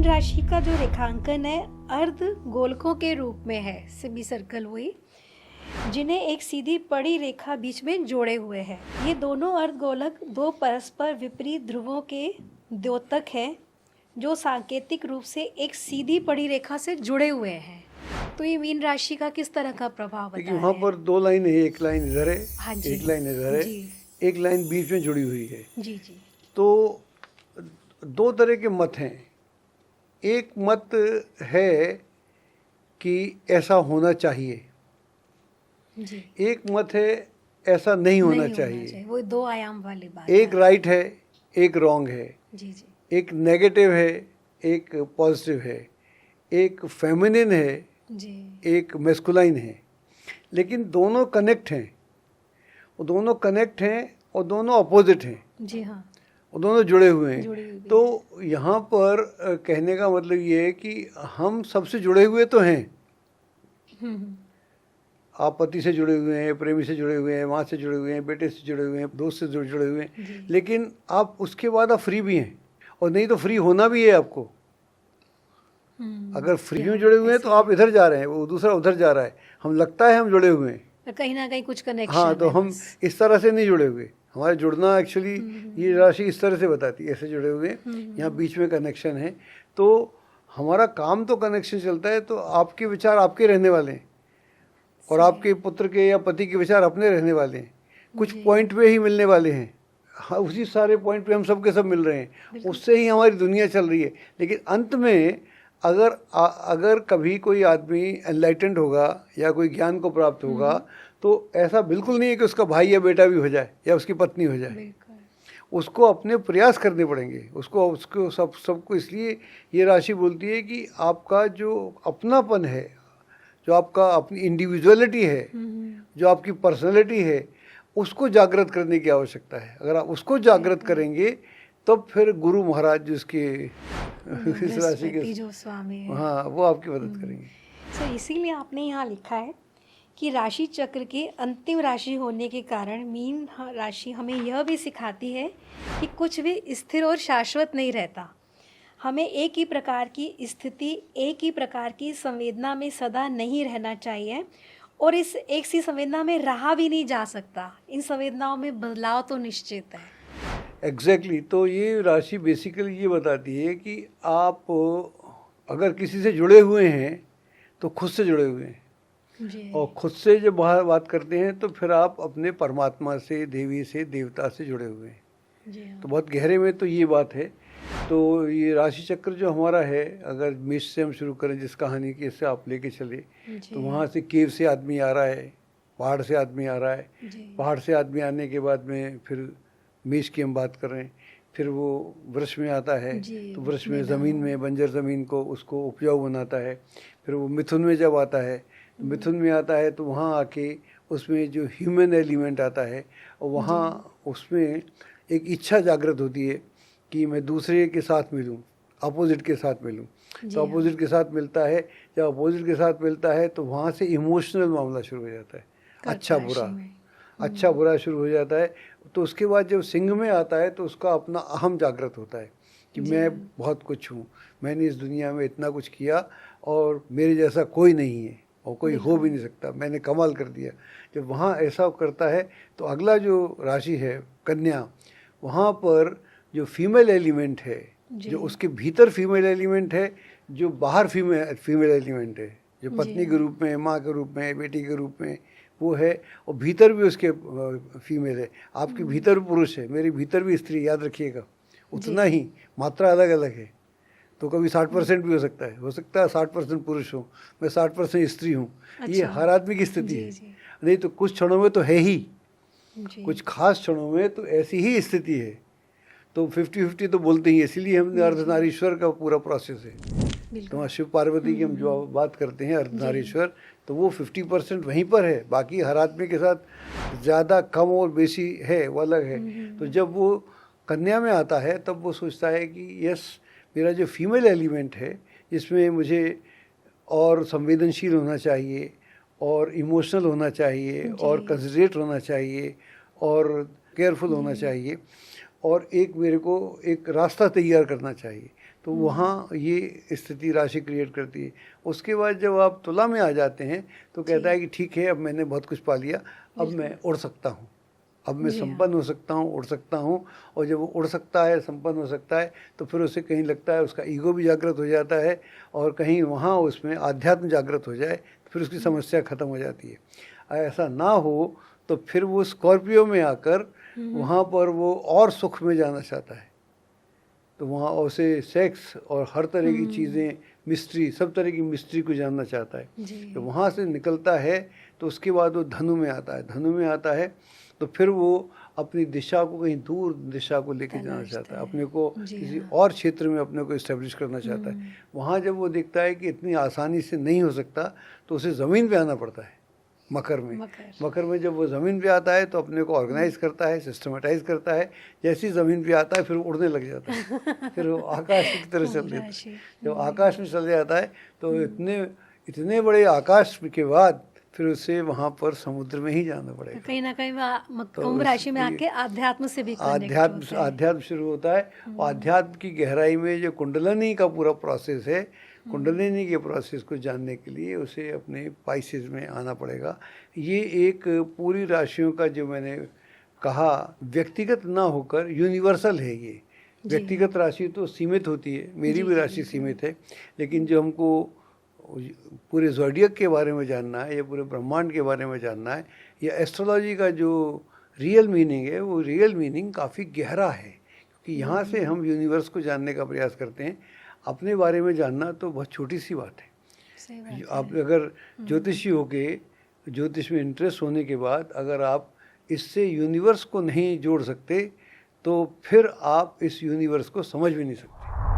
राशि का जो रेखांकन है अर्ध गोलकों के रूप में है, सेमी सर्कल हुई, जिन्हें एक सीधी पड़ी रेखा बीच में जोड़े हुए है। ये दोनों अर्धगोलक दो परस्पर विपरीत ध्रुवों के द्योतक हैं जो सांकेतिक रूप से एक सीधी पड़ी रेखा से जुड़े हुए हैं। तो ये मीन राशि का किस तरह का प्रभाव बता रहे हैं? वहाँ पर दो लाइन है, एक लाइन इधर है, हाँ जी, एक लाइन इधर है, जी एक लाइन बीच में जुड़ी हुई है। जी जी। तो दो तरह के मत हैं। एक मत है कि ऐसा होना चाहिए, जी, एक मत है ऐसा नहीं होना चाहिए। वो दो आयाम वाली बात एक है। राइट है, एक रॉन्ग है, जी जी एक नेगेटिव है, एक पॉजिटिव है, एक फेमिनिन है, जी एक मैस्कुलाइन है। लेकिन दोनों कनेक्ट हैं, वो दोनों कनेक्ट हैं और दोनों अपोजिट हैं, जी हाँ, वो दोनों जुड़े हुए हैं। जुड़ी हुई भी तो यहाँ पर कहने का मतलब ये है कि हम सबसे जुड़े हुए तो हैं। हम्म, आप पति से जुड़े हुए हैं, प्रेमी से जुड़े हुए हैं, माँ से जुड़े हुए हैं, बेटे से जुड़े हुए हैं, दोस्त से जुड़े हुए हैं, जी। लेकिन आप उसके बाद आप फ्री भी हैं, और नहीं तो फ्री होना भी है आपको। अगर फ्री में जुड़े हुए हैं तो आप इधर जा रहे हैं, वो दूसरा उधर जा रहा है, हम लगता है हम जुड़े हुए हैं। तो कहीं ना कहीं कुछ कनेक्शन हाँ, तो है हम बस। इस तरह से नहीं जुड़े हुए। हमारे जुड़ना एक्चुअली ये राशि इस तरह से बताती है, ऐसे जुड़े हुए हैं, यहाँ बीच में कनेक्शन है। तो हमारा काम तो कनेक्शन चलता है, तो आपके विचार आपके रहने वाले हैं और आपके पुत्र के या पति के विचार अपने रहने वाले हैं। कुछ पॉइंट पे ही मिलने वाले हैं। हाँ, उसी सारे पॉइंट पे हम सब के सब मिल रहे हैं, उससे ही हमारी दुनिया चल रही है। लेकिन अंत में अगर कभी कोई आदमी एनलाइटेंड होगा या कोई ज्ञान को प्राप्त होगा, तो ऐसा बिल्कुल नहीं है कि उसका भाई या बेटा भी हो जाए या उसकी पत्नी हो जाए। बिल्कुल। उसको अपने प्रयास करने पड़ेंगे, उसको सबको। इसलिए ये राशि बोलती है कि आपका जो अपनापन है, जो आपका अपनी इंडिविजुअलिटी है, जो आपकी पर्सनैलिटी है, उसको जागृत करने की आवश्यकता है। अगर आप उसको जागृत करेंगे तब फिर गुरु महाराज जिसके इस राशि के जो स्वामी है, हाँ, वो आपकी मदद करेंगे। सर इसीलिए आपने यहाँ लिखा है कि राशि चक्र के अंतिम राशि होने के कारण मीन राशि हमें यह भी सिखाती है कि कुछ भी स्थिर और शाश्वत नहीं रहता। हमें एक ही प्रकार की स्थिति, एक ही प्रकार की संवेदना में सदा नहीं रहना चाहिए, और इस एक सी संवेदना में रहा भी नहीं जा सकता। इन संवेदनाओं में बदलाव तो निश्चित है। एग्जैक्टली तो ये राशि बेसिकली ये बताती है कि आप अगर किसी से जुड़े हुए हैं तो खुद से जुड़े हुए हैं, जी और खुद से जब बाहर बात करते हैं तो फिर आप अपने परमात्मा से, देवी से, देवता से जुड़े हुए हैं। जी हाँ। तो बहुत गहरे में तो ये बात है। तो ये राशि चक्र जो हमारा है, अगर मेष से हम शुरू करें, जिस कहानी के से आप लेके चले, तो वहाँ से केव से आदमी आ रहा है, पहाड़ से आदमी आ रहा है, जी पहाड़ से आदमी आने के बाद में फिर मेष की हम बात कर रहे हैं, फिर वो वृक्ष में आता है, जी, तो वृक्ष में ज़मीन में, बंजर ज़मीन को उसको उपजाऊ बनाता है। फिर वो मिथुन में जब आता है, तो मिथुन में आता है तो वहाँ आके उसमें जो ह्यूमन एलिमेंट आता है, और वहाँ उसमें एक इच्छा जागृत होती है कि मैं दूसरे के साथ मिलूं, अपोजिट के साथ मिलूं। तो अपोजिट के साथ मिलता है, जब अपोजिट के साथ मिलता है तो वहाँ से इमोशनल मामला शुरू हो जाता है, अच्छा बुरा शुरू हो जाता है। तो उसके बाद जब सिंह में आता है तो उसका अपना अहम जागृत होता है कि मैं बहुत कुछ हूँ, मैंने इस दुनिया में इतना कुछ किया और मेरे जैसा कोई नहीं है और कोई हो भी नहीं सकता, मैंने कमाल कर दिया। जब वहाँ ऐसा करता है तो अगला जो राशि है कन्या, वहाँ पर जो फीमेल एलिमेंट है, जो उसके भीतर फीमेल एलिमेंट है, जो बाहर फीमेल एलिमेंट है, जो पत्नी के रूप में, माँ के रूप में, बेटी के रूप में वो है, और भीतर भी उसके फीमेल है। आपके भीतर पुरुष है, मेरे भीतर भी स्त्री, याद रखिएगा। उतना ही, मात्रा अलग अलग है। तो कभी 60% भी हो सकता है 60% पुरुष हो, मैं 60% स्त्री हूँ। ये हर आदमी की स्थिति है। नहीं तो कुछ क्षणों में तो है ही, कुछ खास क्षणों में तो ऐसी ही स्थिति है। तो 50-50 तो बोलते ही, इसीलिए हमने अर्धनारीश्वर का पूरा प्रोसेस है। तो शिव पार्वती की हम जो बात करते हैं अर्धनारीश्वर, तो वो 50% वहीं पर है, बाकी हर आदमी के साथ ज़्यादा कम और बेसी है, वो अलग है। तो जब वो कन्या में आता है तब वो सोचता है कि यस, मेरा जो फीमेल एलिमेंट है, जिसमें मुझे और संवेदनशील होना चाहिए, और इमोशनल होना चाहिए, और कंसिडरेट होना चाहिए, और केयरफुल होना चाहिए, और एक मेरे को एक रास्ता तैयार करना चाहिए। तो वहाँ ये स्थिति राशि क्रिएट करती है। उसके बाद जब आप तुला में आ जाते हैं तो कहता है कि ठीक है, अब मैंने बहुत कुछ पा लिया, अब मैं उड़ सकता हूँ, अब मैं जी हाँ। संपन्न हो सकता हूँ, उड़ सकता हूँ। और जब वो उड़ सकता है, संपन्न हो सकता है, तो फिर उसे कहीं लगता है उसका ईगो भी जागृत हो जाता है और कहीं वहाँ उसमें आध्यात्म जागृत हो जाए तो फिर उसकी समस्या ख़त्म हो जाती है। ऐसा ना हो तो फिर वो स्कॉर्पियो में आकर वहाँ पर वो और सुख में जाना चाहता है, तो वहाँ उसे सेक्स और हर तरह की चीज़ें, मिस्ट्री, सब तरह की मिस्ट्री को जानना चाहता है। जी तो वहाँ से निकलता है तो उसके बाद वो धनु में आता है। धनु में आता है तो फिर वो अपनी दिशा को कहीं दूर दिशा को लेके जाना चाहता है, अपने को जी किसी हाँ। और क्षेत्र में अपने को इस्टेब्लिश करना चाहता है। वहाँ जब वो देखता है कि इतनी आसानी से नहीं हो सकता तो उसे ज़मीन पे आना पड़ता है, मकर में। मकर में जब वो ज़मीन पे आता है तो अपने को ऑर्गेनाइज करता है, सिस्टमेटाइज करता है। जैसी ज़मीन पे आता है फिर उड़ने लग जाता है, फिर वो आकाश की तरह चल देता है। जब आकाश में चल जाता है तो इतने बड़े आकाश के बाद फिर उसे वहाँ पर समुद्र में ही जाना पड़ेगा। कहीं ना कहीं वह तो कुंभ राशि में इसलिए आके अध्यात्म से भी कनेक्ट होता है। आध्यात्म शुरू होता है। और अध्यात्म की गहराई में जो कुंडलिनी का पूरा प्रोसेस है, कुंडलिनी के प्रोसेस को जानने के लिए उसे अपने पाइसेस में आना पड़ेगा। ये एक पूरी राशियों का, जो मैंने कहा, व्यक्तिगत ना होकर यूनिवर्सल है। ये व्यक्तिगत राशि तो सीमित होती है, मेरी भी राशि सीमित है, लेकिन जो हमको पूरे ज़ोडिएक के बारे में जानना है या पूरे ब्रह्मांड के बारे में जानना है या एस्ट्रोलॉजी का जो रियल मीनिंग है, वो रियल मीनिंग काफ़ी गहरा है, क्योंकि यहाँ से हम यूनिवर्स को जानने का प्रयास करते हैं। अपने बारे में जानना तो बहुत छोटी सी बात है। आप अगर ज्योतिषी होके, ज्योतिष में इंटरेस्ट होने के बाद अगर आप इससे यूनिवर्स को नहीं जोड़ सकते तो फिर आप इस यूनिवर्स को समझ भी नहीं सकते।